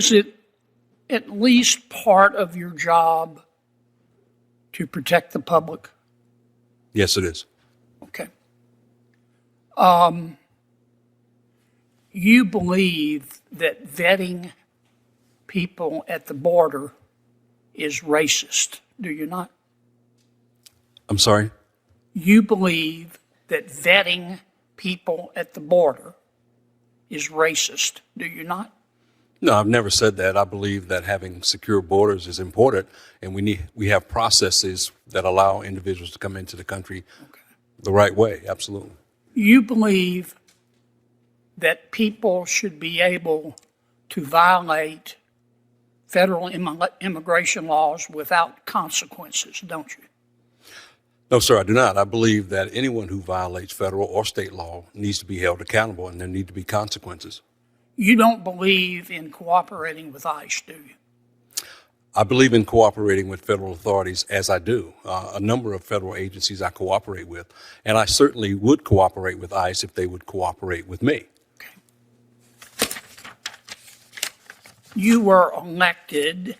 Is it at least part of your job to protect the public? Yes, it is. Okay. You believe that vetting people at the border is racist, do you not? I'm sorry? You believe that vetting people at the border is racist, do you not? No, I've never said that. I believe that having secure borders is important, and we have processes that allow individuals to come into the country the right way. Absolutely. You believe that people should be able to violate federal immigration laws without consequences, don't you? No, sir, I do not. I believe that anyone who violates federal or state law needs to be held accountable, and there need to be consequences. You don't believe in cooperating with ICE, do you? I believe in cooperating with federal authorities, as I do. A number of federal agencies I cooperate with, and I certainly would cooperate with ICE if they would cooperate with me. Okay. You were elected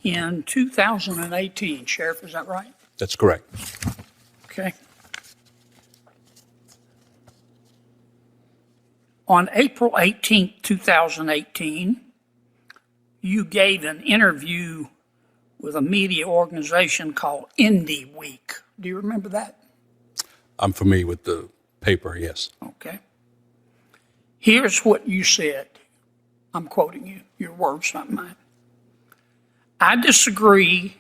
in 2018, Sheriff, is that right? That's correct. Okay. On April 18, 2018, you gave an interview with a media organization called Indie Week. Do you remember that? I'm familiar with the paper, yes. Okay. Here's what you said. I'm quoting you, your words, not mine. I disagree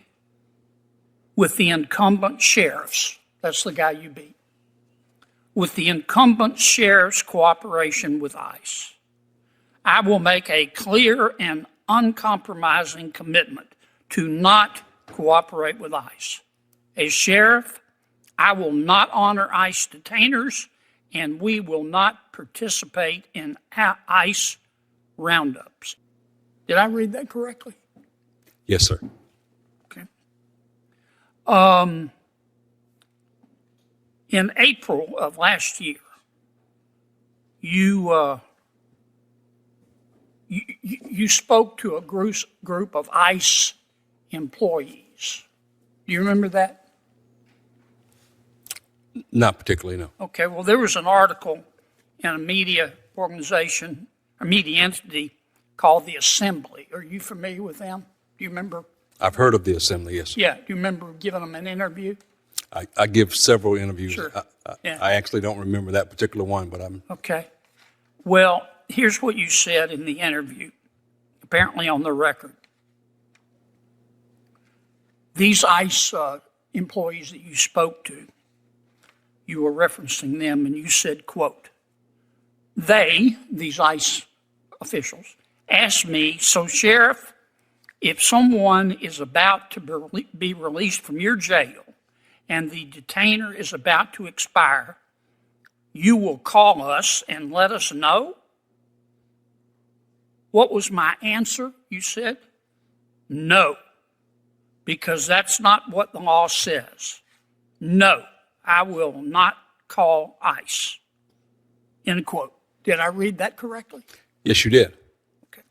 with the incumbent sheriffs. That's the guy you beat. With the incumbent sheriff's cooperation with ICE. I will make a clear and uncompromising commitment to not cooperate with ICE. As sheriff, I will not honor ICE detainers, and we will not participate in ICE roundups. Did I read that correctly? Yes, sir. Okay. In April of last year, you spoke to a group of ICE employees. Do you remember that? Not particularly, no. Okay, well, there was an article in a media organization, a media entity called the Assembly. Are you familiar with them? Do you remember? I've heard of the Assembly, yes. Yeah, do you remember giving them an interview? I give several interviews. Sure. Yeah. I actually don't remember that particular one, but I'm... Okay. Well, here's what you said in the interview, apparently on the record. These ICE employees that you spoke to, you were referencing them, and you said, quote, they, these ICE officials, asked me, so Sheriff, if someone is about to be released from your jail and the detainer is about to expire, you will call us and let us know? What was my answer? You said, no, because that's not what the law says. No, I will not call ICE. End quote. Did I read that correctly? Yes, you did. Okay.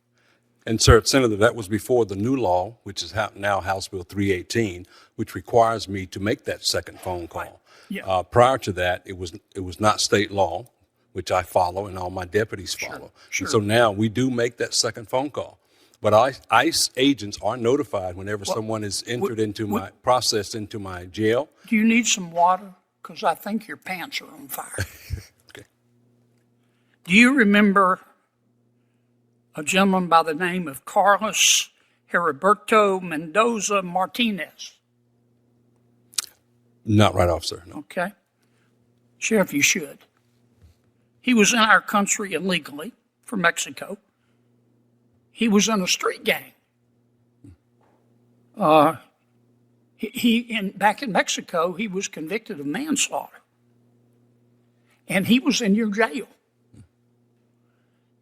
And, sir, Senator, that was before the new law, which is now House Bill 318, which requires me to make that second phone call. Right. Yeah. Prior to that, it was not state law, which I follow and all my deputies follow. Sure. And so now we do make that second phone call. But ICE agents are notified whenever someone is entered processed into my jail. Do you need some water? Because I think your pants are on fire. Okay. Do you remember a gentleman by the name of Carlos Heriberto Mendoza Martinez? Not right off, sir, no. Okay. Sheriff, you should. He was in our country illegally from Mexico. He was in a street gang. Back in Mexico, he was convicted of manslaughter. And he was in your jail.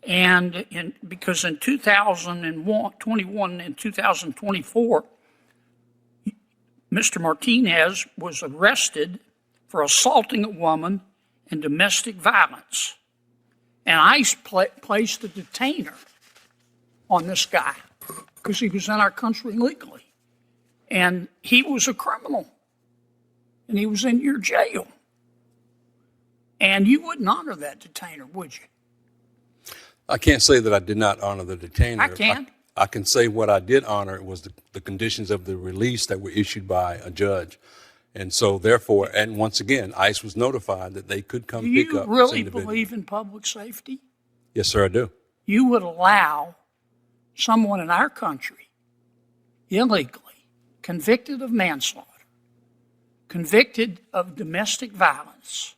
And because in 2021 and 2024, Mr. Martinez was arrested for assaulting a woman and domestic violence. And ICE placed a detainer on this guy because he was in our country illegally. And he was a criminal. And he was in your jail. And you wouldn't honor that detainer, would you? I can't say that I did not honor the detainer. I can. I can say what I did honor was the conditions of the release that were issued by a judge. And so therefore, and once again, ICE was notified that they could come Do pick you up this really individual. believe in public safety? Yes, sir, I do. You would allow someone in our country, illegally, convicted of manslaughter, convicted of domestic violence,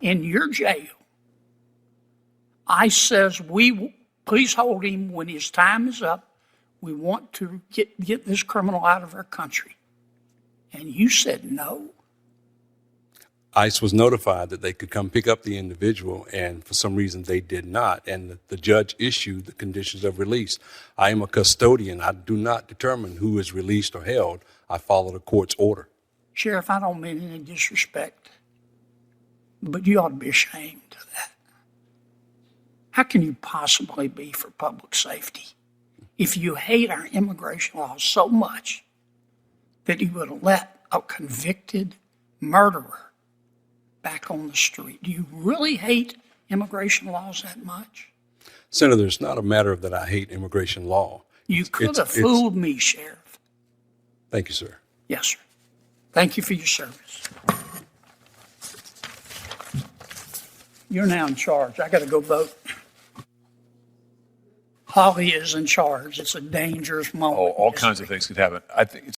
in your jail. ICE says, please hold him when his time is up. We want to get this criminal out of our country. And you said no. ICE was notified that they could come pick up the individual, and for some reason they did not. And the judge issued the conditions of release. I am a custodian. I do not determine who is released or held. I follow the court's order. Sheriff, I don't mean any disrespect, but you ought to be ashamed of that. How can you possibly be for public safety if you hate our immigration laws so much that you would let a convicted murderer back on the street? Do you really hate immigration laws that much? Senator, it's not a matter of that I hate immigration law. You could have fooled me, Sheriff. Thank you, sir. Yes, sir. Thank you for your service. You're now in charge. I got to go vote. Holly is in charge. It's a dangerous moment. All kinds of things could happen. I think